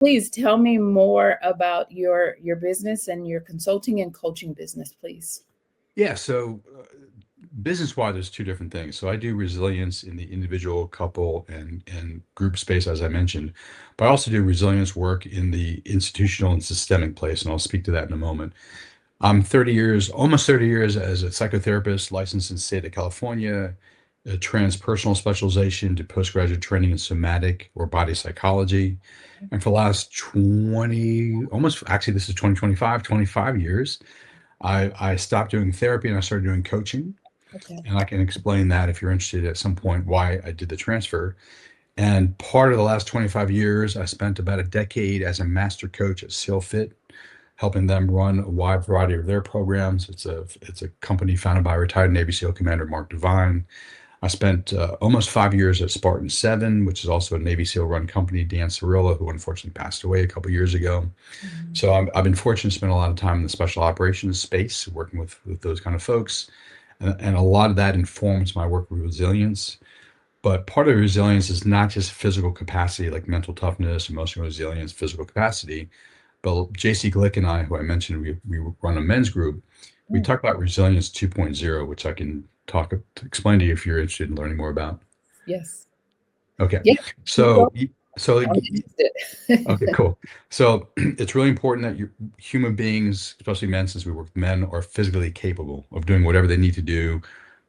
Please tell me more about your business and your consulting and coaching business, please. Yeah, so business-wise, there's two different things. So I do resilience in the individual, couple, and group space, as I mentioned, but I also do resilience work in the institutional and systemic place, and I'll speak to that in a moment. I'm 30 years, almost 30 years as a psychotherapist, licensed in the state of California, a transpersonal specialization to postgraduate training in somatic or body psychology. And for the last 20, almost actually, this is 2025, 25 years, I stopped doing therapy and I started doing coaching. Okay. And I can explain that if you're interested at some point why I did the transfer. And part of the last 25 years, I spent about a decade as a master coach at SealFit, helping them run a wide variety of their programs. It's a company founded by retired Navy SEAL Commander Mark Devine. I spent almost 5 years at Spartan 7, which is also a Navy SEAL run company, Dan Cirillo, who unfortunately passed away a couple of years ago. Mhm. So I've been fortunate to spend a lot of time in the special operations space, working with those kind of folks. And a lot of that informs my work with resilience. But part of resilience is not just physical capacity, like mental toughness, emotional resilience, physical capacity. But JC Glick and I, who I mentioned, we run a men's group. We Mm. talk about resilience 2.0, which I can explain to you if you're interested in learning more about. Yes. Okay, Yeah. Keep going. so so I'm okay, interested. cool. So it's really important that you human beings, especially men, since we work with men, are physically capable of doing whatever they need to do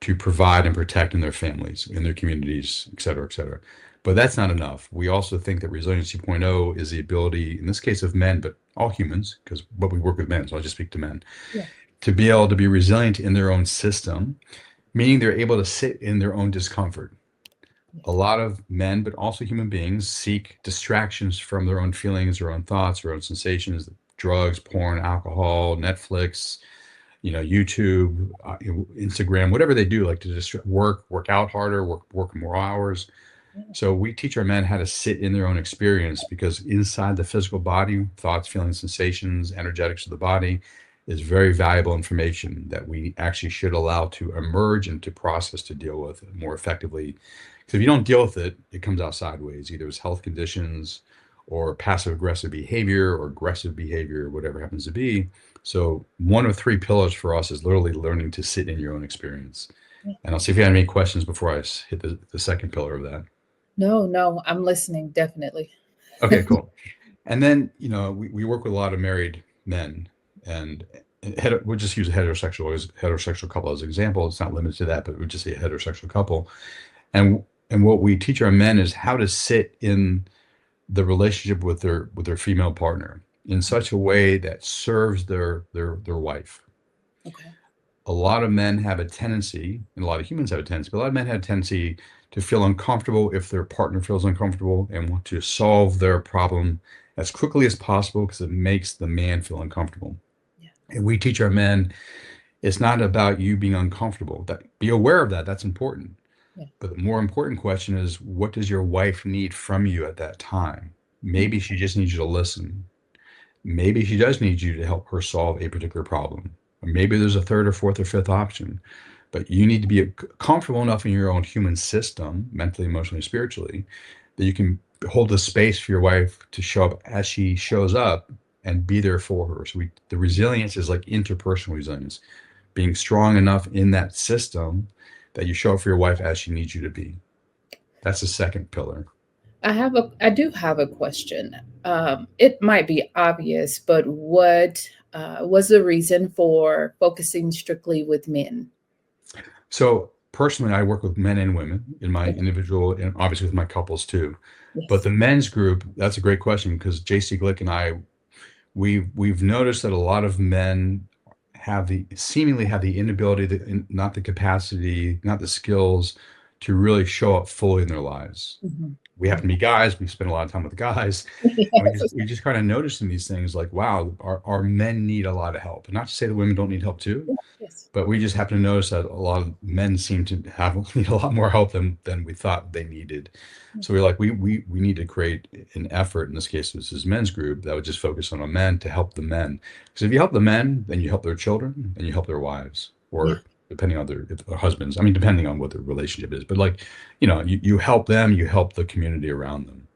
to provide and protect in their families, in their communities, et cetera, et cetera. But that's not enough. We also think that Resilience 2.0 is the ability, in this case of men, but all humans, but we work with men, so I'll just speak to men, Yeah. to be able to be resilient in their own system, meaning they're able to sit in their own discomfort. A lot of men, but also human beings, seek distractions from their own feelings, their own thoughts, their own sensations, drugs, porn, alcohol, Netflix, YouTube, Instagram, whatever they do, like to just work out harder, work more hours. Yeah. So we teach our men how to sit in their own experience because inside the physical body, thoughts, feelings, sensations, energetics of the body is very valuable information that we actually should allow to emerge and to process to deal with more effectively. Because if you don't deal with it, it comes out sideways, either as health conditions or passive aggressive behavior or aggressive behavior, whatever it happens to be. So one of three pillars for us is literally learning to sit in your own experience. Yeah. And I'll see if you have any questions before I hit the second pillar of that. No, no, I'm listening, definitely. Okay, cool. And then, we work with a lot of married men and we'll just use a heterosexual couple as an example. It's not limited to that, but we'll just say a heterosexual couple. And what we teach our men is how to sit in the relationship with their female partner in such a way that serves their wife. Okay. A lot of men have a tendency, and a lot of humans have a tendency, but a lot of men have a tendency to feel uncomfortable if their partner feels uncomfortable and want to solve their problem as quickly as possible because it makes the man feel uncomfortable. Yeah. And we teach our men it's not about you being uncomfortable. That be aware of that. That's important. Yeah. But the more important question is what does your wife need from you at that time? Mm. Maybe she just needs you to listen. Maybe she does need you to help her solve a particular problem. Or maybe there's a third or fourth or fifth option. But you need to be comfortable enough in your own human system, mentally, emotionally, spiritually, that you can hold the space for your wife to show up as she shows up and be there for her. So the resilience is like interpersonal resilience, being strong enough in that system that you show up for your wife as she needs you to be. That's the second pillar. I do have a question. It might be obvious, but what was the reason for focusing strictly with men? So personally, I work with men and women in my Okay. individual and obviously with my couples too. But Yes. the men's group, that's a great question because JC Glick and I, we've noticed that a lot of men seemingly have the inability, not the capacity, not the skills to really show up fully in their lives. Mhm. We happen to be guys. We spend a lot of time with guys, and we just Yes. we just kind of noticing these things like, wow, our men need a lot of help. And not to say that women don't need help too, Yes. but we just happen to notice that a lot of men seem to need a lot more help than we thought they needed. So we're like, we need to create an effort. In this case, this is men's group that would just focus on men to help the men. Because if you help the men, then you help their children and you help their wives, Yeah. or depending on their husbands. I mean, depending on what their relationship is. But like, you help them, you help the community around them.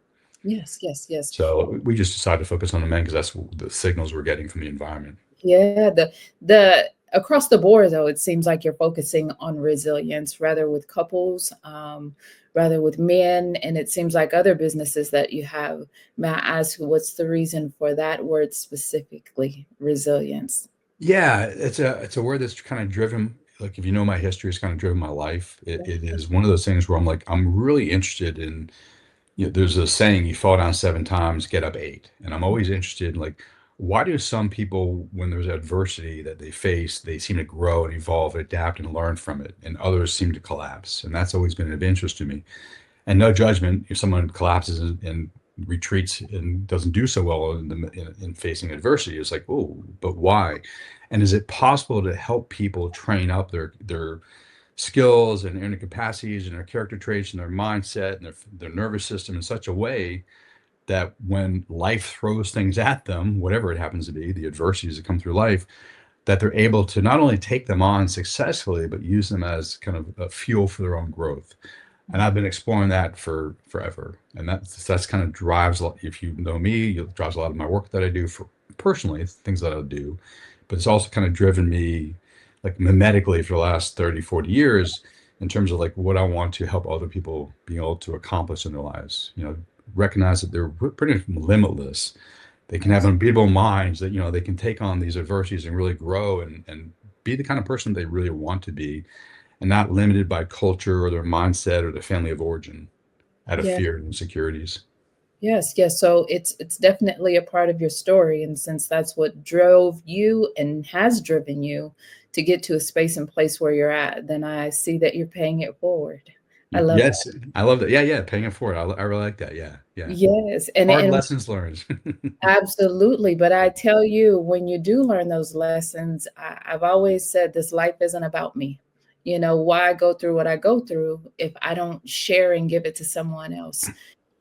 Yes, yes, yes. So we just decided to focus on the men because that's the signals we're getting from the environment. Yeah, the across the board though, it seems like you're focusing on resilience rather with couples, rather with men, and it seems like other businesses that you have. May I ask what's the reason for that word specifically, resilience? Yeah, it's a word that's kind of driven, like if you know my history, it's kind of driven my life. It is one of those things where I'm like, I'm really interested in, there's a saying, you fall down 7 times, get up eight. And I'm always interested in like, why do some people, when there's adversity that they face, they seem to grow and evolve, adapt and learn from it, and others seem to collapse. And that's always been of interest to me. And no judgment if someone collapses and retreats and doesn't do so well in facing adversity. It's like, oh, but why? And is it possible to help people train up their skills and inner capacities and their character traits and their mindset and their nervous system in such a way that when life throws things at them, whatever it happens to be, the adversities that come through life, that they're able to not only take them on successfully, but use them as kind of a fuel for their own growth. And I've been exploring that for forever, and that's kind of drives a lot. If you know me, it drives a lot of my work that I do for personally, things that I do, but it's also kind of driven me like mimetically for the last 30, 40 years in terms of like what I want to help other people be able to accomplish in their lives. Recognize that they're pretty limitless. They can have Yes. unbeatable minds that, they can take on these adversities and really grow and be the kind of person they really want to be, and not limited by culture or their mindset or their family of origin out of Yeah. fear and insecurities. Yes, yes. So it's definitely a part of your story, and since that's what drove you and has driven you to get to a space and place where you're at, then I see that you're paying it forward. I love that. Yes, I love that. Yeah, yeah, paying it forward. I really like that. Yeah, yeah. Yes, Hard and lessons learned. absolutely. But I tell you, when you do learn those lessons, I've always said this life isn't about me. You know, why go through what I go through if I don't share and give it to someone else?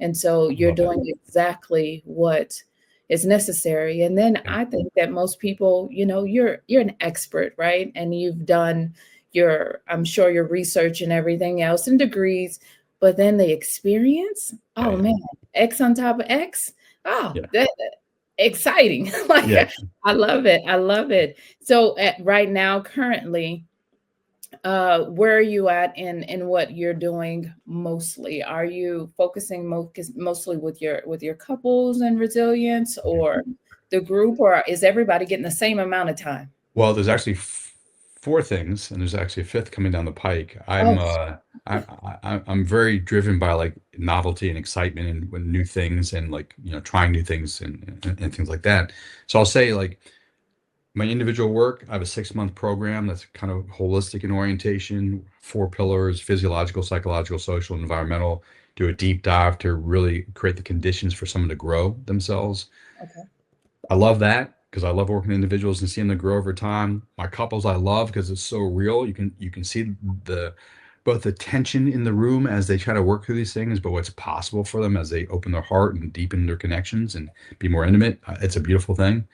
And so I you're love that. doing exactly what is necessary. And then Yeah, I think that most people, you're an expert, right? And you've done I'm sure your research and everything else and degrees, but then the experience, yeah, oh yeah, man, X on top of X. Oh, yeah. that exciting. Like, Yeah. I love it. I love it. So at right now, currently, where are you at in what you're doing mostly? Are you focusing mostly with your couples and resilience, or the group, or is everybody getting the same amount of time? Well, there's actually four things, and there's actually a fifth coming down the pike. Oh, I'm very driven by like novelty and excitement and when new things and like trying new things and things like that. So I'll say like my individual work, I have a 6-month program that's kind of holistic in orientation, 4 pillars: physiological, psychological, social, and environmental. Do a deep dive to really create the conditions for someone to grow themselves. okay. I love that because I love working with individuals and seeing them grow over time. My couples I love because it's so real. You can see the both the tension in the room as they try to work through these things, but what's possible for them as they open their heart and deepen their connections and be more intimate. It's a beautiful thing.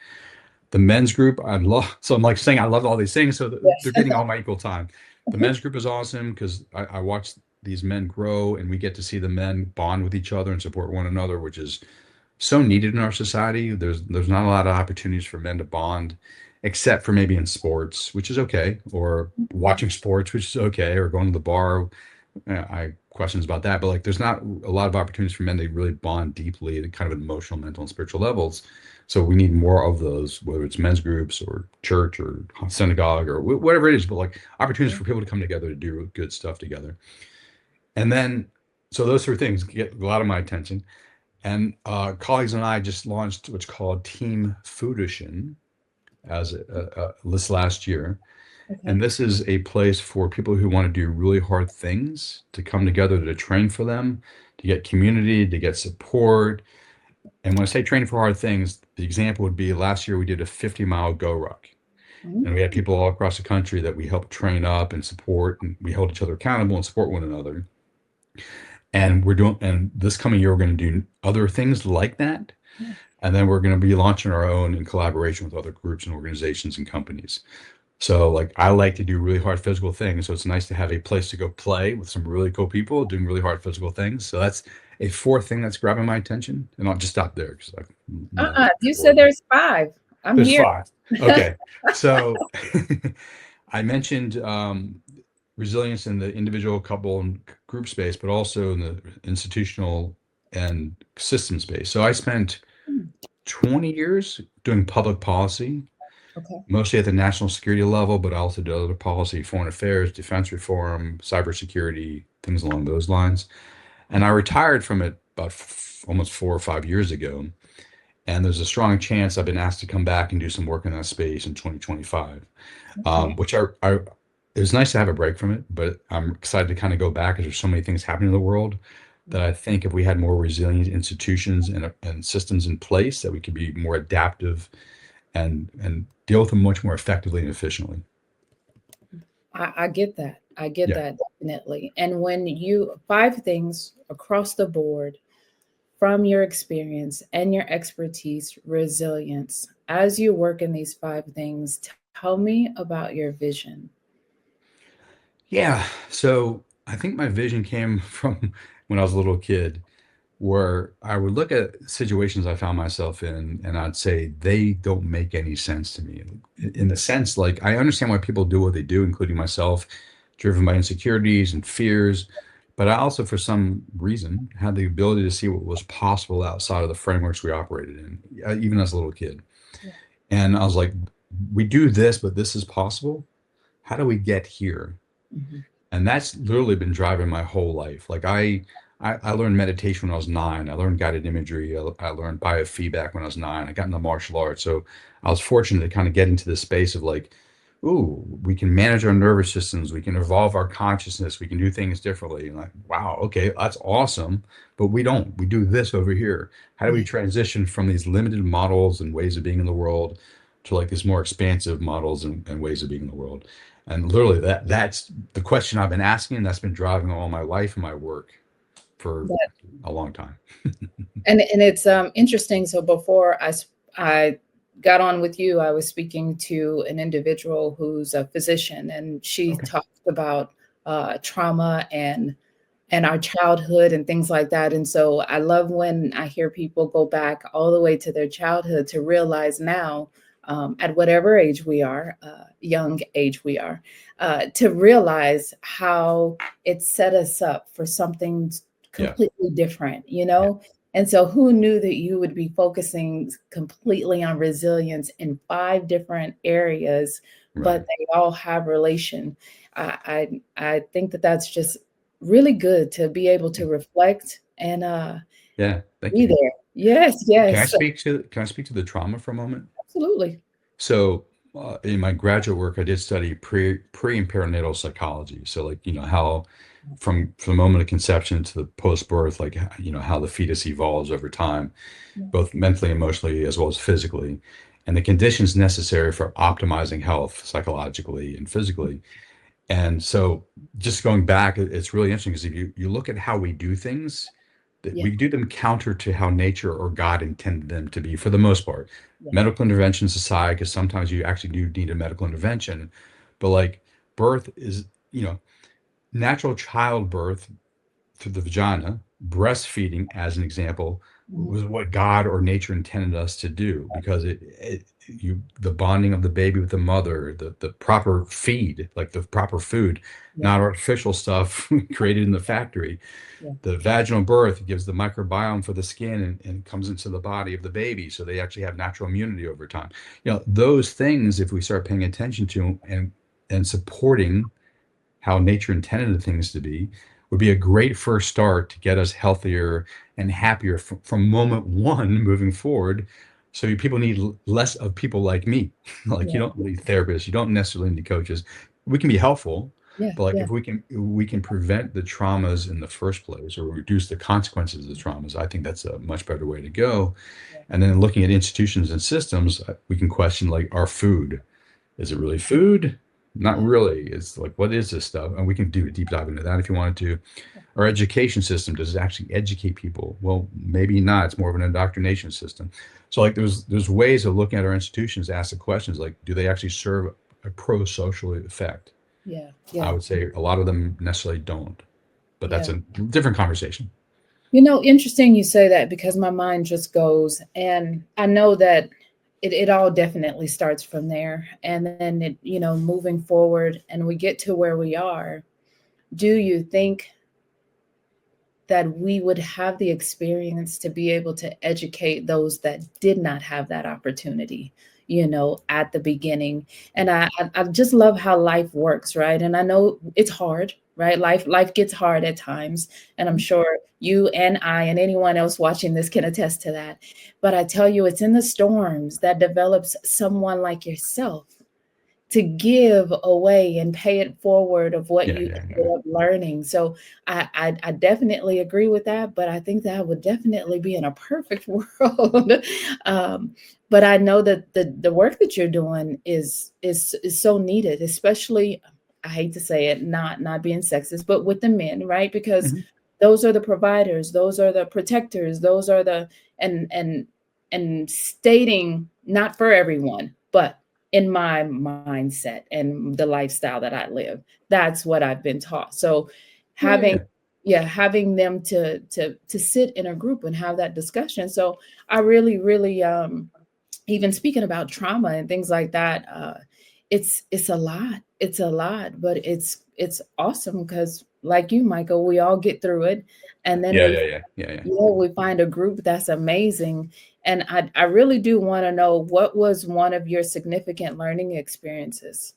The men's group, I love. So I'm like saying I love all these things, so they're Yes. getting all my equal time. The men's group is awesome because I watch these men grow, and we get to see the men bond with each other and support one another, which is so needed in our society. There's not a lot of opportunities for men to bond, except for maybe in sports, which is okay, or watching sports, which is okay, or going to the bar. I questions about that, but like there's not a lot of opportunities for men to really bond deeply at kind of emotional, mental, and spiritual levels. So we need more of those, whether it's men's groups or church or synagogue or whatever it is, but like opportunities for people to come together to do good stuff together. And then, so those 3 things get a lot of my attention. And colleagues and I just launched what's called Team Foodishin as this last year. And Okay. this is a place for people who want to do really hard things to come together to train for them, to get community, to get support. And when I say train for hard things, the example would be last year we did a 50-mile go ruck. And we had Mhm. people all across the country that we helped train up and support, and we hold each other accountable and support one another. And this coming year, we're going to do other things like that. Yeah. And then we're going to be launching our own in collaboration with other groups and organizations and companies. So like I like to do really hard physical things. So it's nice to have a place to go play with some really cool people doing really hard physical things. So a fourth thing that's grabbing my attention, and I'll just stop there because You said there's 5. I'm there's here. five. Okay, so I mentioned resilience in the individual, couple, and group space, but also in the institutional and system space. So I spent Hmm, 20 years doing public policy, okay. mostly at the national security level, but I also did other policy, foreign affairs, defense reform, cybersecurity, things along those lines. And I retired from it about almost 4 or 5 years ago. And there's a strong chance I've been asked to come back and do some work in that space in 2025, Okay. which it was nice to have a break from it, but I'm excited to kind of go back because there's so many things happening in the world that I think if we had more resilient institutions and systems in place, that we could be more adaptive and deal with them much more effectively and efficiently. I get that. I get Yeah. that definitely. And when you 5 things across the board from your experience and your expertise, resilience, as you work in these 5 things, tell me about your vision. Yeah. So I think my vision came from when I was a little kid, where I would look at situations I found myself in and I'd say, they don't make any sense to me. In Mhm. the sense, like, I understand why people do what they do, including myself, driven by insecurities and fears. But I also, for some reason, had the ability to see what was possible outside of the frameworks we operated in, even as a little kid. Yeah. And I was like, we do this, but this is possible. How do we get here? Mhm. And that's literally been driving my whole life. Like I learned meditation when I was 9. I learned guided imagery. I learned biofeedback when I was 9. I got into martial arts. So I was fortunate to kind of get into this space of like, ooh, we can manage our nervous systems. We can evolve our consciousness. We can do things differently. And like, wow, okay, that's awesome. But we don't. We do this over here. How do we Yeah. transition from these limited models and ways of being in the world to like these more expansive models and ways of being in the world? And literally that's the question I've been asking, and that's been driving all my life and my work for That a long time. and it's interesting. So before I got on with you, I was speaking to an individual who's a physician, and she Okay. talked about trauma and our childhood and things like that. And so I love when I hear people go back all the way to their childhood to realize now, at whatever age we are, young age we are, to realize how it set us up for something Yeah. completely different, you Yeah. know? And so who knew that you would be focusing completely on resilience in 5 different areas, Right. but they all have relation. I think that that's just really good to be able Yeah. to reflect and, Yeah. Thank be you. there. Yes, yes, Can I speak to the trauma for a moment? absolutely. So, in my graduate work, I did study pre and perinatal psychology. So, like, how from the moment of conception to the post birth, like, how the fetus evolves over time, Yeah, both mentally, emotionally, as well as physically, and the conditions necessary for optimizing health psychologically and physically. And so, just going back, it's really interesting because if you look at how we do things, that yeah, we do them counter to how nature or God intended them to be for the most part. yeah, Medical interventions aside, because sometimes you actually do need a medical intervention, but like birth is, natural childbirth through the vagina, breastfeeding, as an example, mhm, was what God or nature intended us to do because the bonding of the baby with the mother, the proper feed, like the proper food, yeah, not artificial stuff created in the factory. yeah, The vaginal birth gives the microbiome for the skin and comes into the body of the baby, so they actually have natural immunity over time. Those things, if we start paying attention to and supporting how nature intended things to be, would be a great first start to get us healthier and happier from moment one moving forward. So people need less of people like me. Like, you yeah, don't need therapists, you don't necessarily need coaches. We can be helpful, yeah, but like yeah, if we can prevent the traumas in the first place or reduce the consequences of the traumas, I think that's a much better way to go. yeah, And then looking at institutions and systems, we can question like our food. Is it really food? Not yeah, really. It's like, what is this stuff? And we can do a deep dive into that if you wanted to. Our education system, does it actually educate people? Well, maybe not. It's more of an indoctrination system. So like there's ways of looking at our institutions to ask the questions like, do they actually serve a pro-social effect? yeah, I yeah, would say a lot of them necessarily don't, but that's yeah. a different conversation. Interesting you say that because my mind just goes, and I know that it all definitely starts from there. And then moving forward and we get to where we are. Do you think that we would have the experience to be able to educate those that did not have that opportunity, at the beginning? And I just love how life works, right? And I know it's hard, right? Life gets hard at times, and I'm sure you and I and anyone else watching this can attest to that. But I tell you, it's in the storms that develops someone like yourself to give away and pay it forward of what Yeah, you yeah, ended up learning. So I definitely agree with that, but I think that would definitely be in a perfect world. um, but I know that the work that you're doing is so needed, especially, I hate to say it, not being sexist, but with the men, right? Because yeah. those are the providers, those are the protectors, those are the and and and stating not for everyone, but in my mindset and the lifestyle that I live. That's what I've been taught. So Yeah, yeah, having yeah. yeah, having them to sit in a group and have that discussion. So I really even speaking about trauma and things like that, it's a lot. It's a lot, but it's awesome because like you, Michael, we all get through it, and then Yeah, yeah, yeah, yeah, yeah. we find a group that's amazing. And I really do want to know, what was one of your significant learning experiences?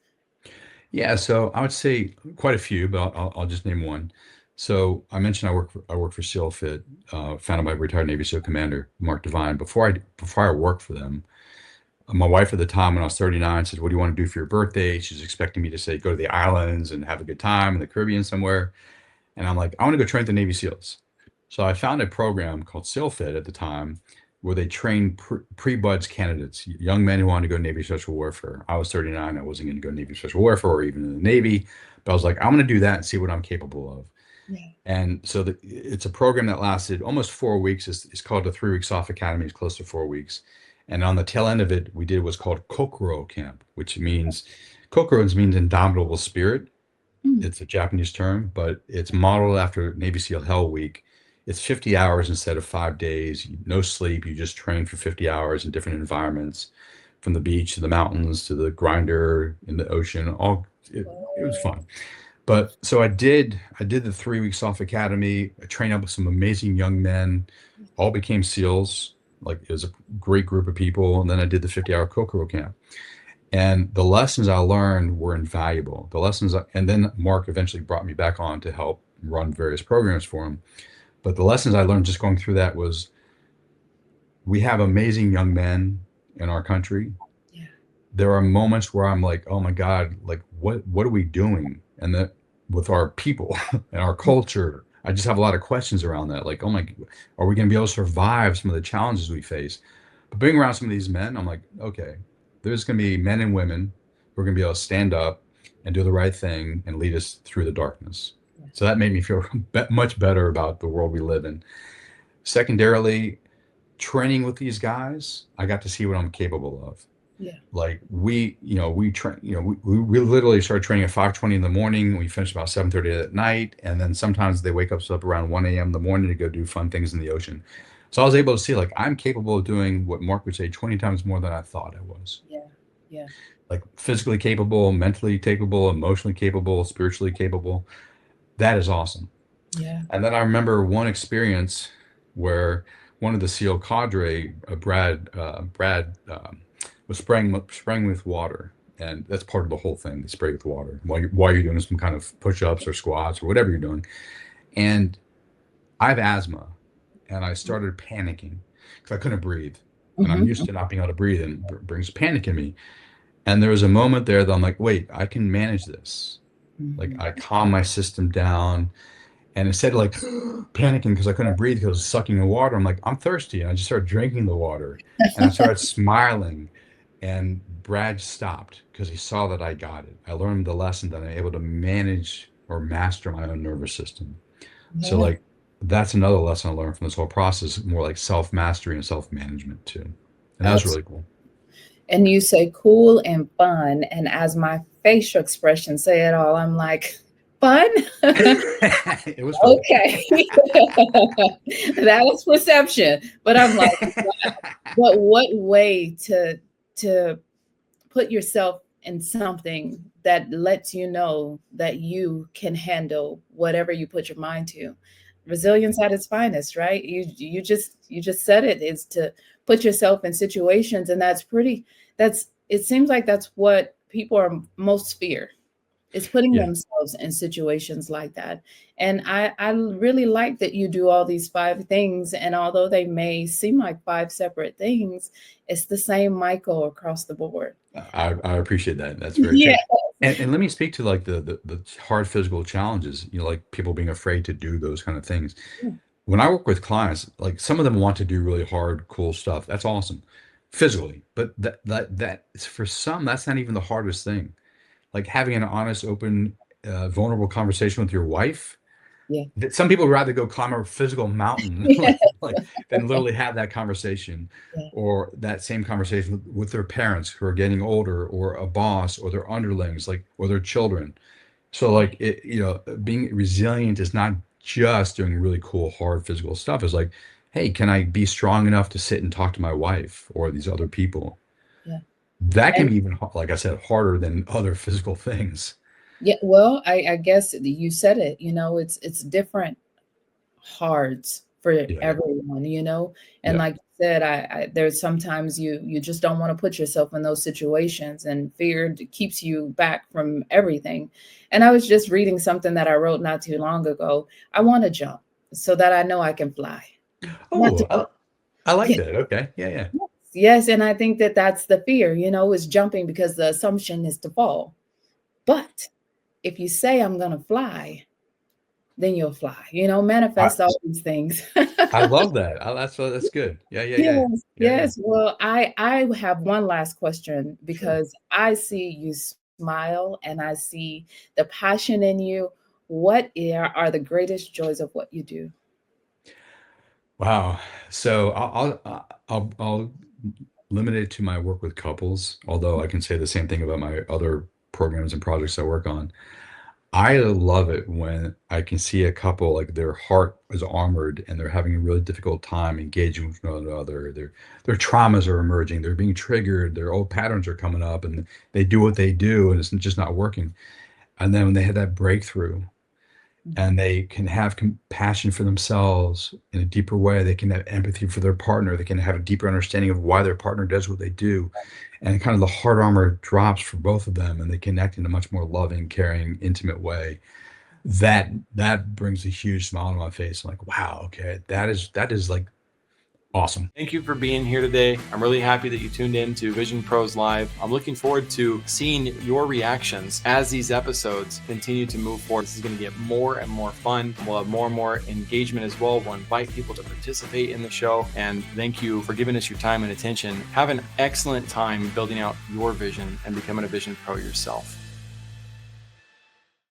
Yeah, so I would say quite a few, but I'll just name one. So I mentioned I work for SealFit, founded by retired Navy SEAL Commander Mark Devine. Before I worked for them, my wife at the time, when I was 39, said, "What do you want to do for your birthday?" She's expecting me to say, "Go to the islands and have a good time in the Caribbean somewhere." And I'm like, "I want to go train with the Navy SEALs." So I found a program called SealFit at the time, where they train pre-buds candidates, young men who wanted to go Navy Special Warfare. I was 39. I wasn't going to go Navy Special Warfare or even in the Navy, but I was like, I'm going to do that and see what I'm capable of. Yeah. And so it's a program that lasted almost 4 weeks. It's called the 3 weeks off academy. It's close to 4 weeks. And on the tail end of it, we did what's called Kokoro Camp, which means Kokoro means indomitable spirit. Mm. It's a Japanese term, but it's modeled after Navy SEAL Hell Week. It's 50 hours instead of 5 days. No sleep. You just train for 50 hours in different environments, from the beach to the mountains to the grinder in the ocean. It was fun. But so I did the 3 weeks off academy. I trained up with some amazing young men, all became SEALs. Like, it was a great group of people. And then I did the 50-hour Kokoro camp. And the lessons I learned were invaluable. And then Mark eventually brought me back on to help run various programs for him. But the lessons I learned just going through that was, we have amazing young men in our country. Yeah. There are moments where I'm like, oh my God, like what are we doing? And that, with our people and our culture, I just have a lot of questions around that. Like, oh my, are we going to be able to survive some of the challenges we face? But being around some of these men, I'm like, okay, there's going to be men and women who are going to be able to stand up and do the right thing and lead us through the darkness. So that made me feel much better about the world we live in. Secondarily, training with these guys, I got to see what I'm capable of. Yeah. Like, we train, we literally started training at 5:20 in the morning. We finished about 7:30 at night. And then sometimes they wake us up around 1 a.m. in the morning to go do fun things in the ocean. So I was able to see, like, I'm capable of doing what Mark would say 20 times more than I thought I was. Yeah. Yeah. Like, physically capable, mentally capable, emotionally capable, spiritually capable. That is awesome. Yeah. And then I remember one experience where one of the SEAL cadre, Brad, was spraying with water, and that's part of the whole thing. They spray with water while you're doing some kind of push-ups or squats or whatever you're doing. And I have asthma, and I started panicking because I couldn't breathe, and I'm Mm-hmm. used to not being able to breathe, and it brings panic in me. And there was a moment there that I'm like, wait, I can manage this. Like, Mm-hmm. I calm my system down. And instead of like panicking because I couldn't breathe because I was sucking the water, I'm like, I'm thirsty. And I just started drinking the water. And I started smiling. And Brad stopped because he saw that I got it. I learned the lesson that I'm able to manage or master my own nervous system. So, Yeah. like, that's another lesson I learned from this whole process, more like self mastery and self management too. And that was Absolutely. really cool. And you say cool and fun, and as my facial expressions say it all, I'm like, fun? It was fun. Okay. That was perception. But I'm like, but what way to put yourself in something that lets you know that you can handle whatever you put your mind to. Resilience at its finest, right? You just said it is to put yourself in situations, and that's it seems like that's what people are most fear, is putting Yeah. themselves in situations like that. And I really like that you do all these five things. And although they may seem like five separate things, it's the same Michael across the board. I appreciate that. That's very Yeah. true. And let me speak to like the hard physical challenges, like people being afraid to do those kind of things. When I work with clients, like some of them want to do really hard, cool stuff. That's awesome physically, but that for some, that's not even the hardest thing. Like having an honest, open, vulnerable conversation with your wife. Yeah. That some people would rather go climb a physical mountain Yeah. than literally have that conversation, Yeah. or that same conversation with their parents who are getting older, or a boss, or their underlings, like, or their children. So like it, being resilient is not just doing really cool, hard physical stuff. It's like, hey, can I be strong enough to sit and talk to my wife or these other people? Yeah. That can And be even, like I said, harder than other physical things. yeah, well, I guess you said it, it's different hards for Yeah, everyone, and yeah, like you said, there's sometimes you just don't want to put yourself in those situations, and fear keeps you back from everything. And I was just reading something that I wrote not too long ago. I want to jump so that I know I can fly, not oh, to I, fall. I like that. Okay, yeah, yeah. Yes, and I think that that's the fear, is jumping, because the assumption is to fall. But if you say I'm gonna fly, then you'll fly, I manifest all these things. I love that. That's good. Yeah, yeah, yeah, Yes, yeah, yeah. yes. Well, I have one last question, Sure. because I see you smile and I see the passion in you. What are the greatest joys of what you do? Wow. So I'll limit it to my work with couples, although I can say the same thing about my other programs and projects I work on. I love it when I can see a couple, like their heart is armored and they're having a really difficult time engaging with one another. Their traumas are emerging, they're being triggered, their old patterns are coming up, and they do what they do and it's just not working. And then when they have that breakthrough, Mhm. and they can have compassion for themselves in a deeper way. They can have empathy for their partner. They can have a deeper understanding of why their partner does what they do. And kind of the hard armor drops for both of them, and they connect in a much more loving, caring, intimate way. That brings a huge smile on my face. I'm like, wow, okay, that is like awesome. Thank you for being here today. I'm really happy that you tuned in to Vision Pros Live. I'm looking forward to seeing your reactions as these episodes continue to move forward. This is going to get more and more fun. We'll have more and more engagement as well. We'll invite people to participate in the show. And thank you for giving us your time and attention. Have an excellent time building out your vision and becoming a Vision Pro yourself.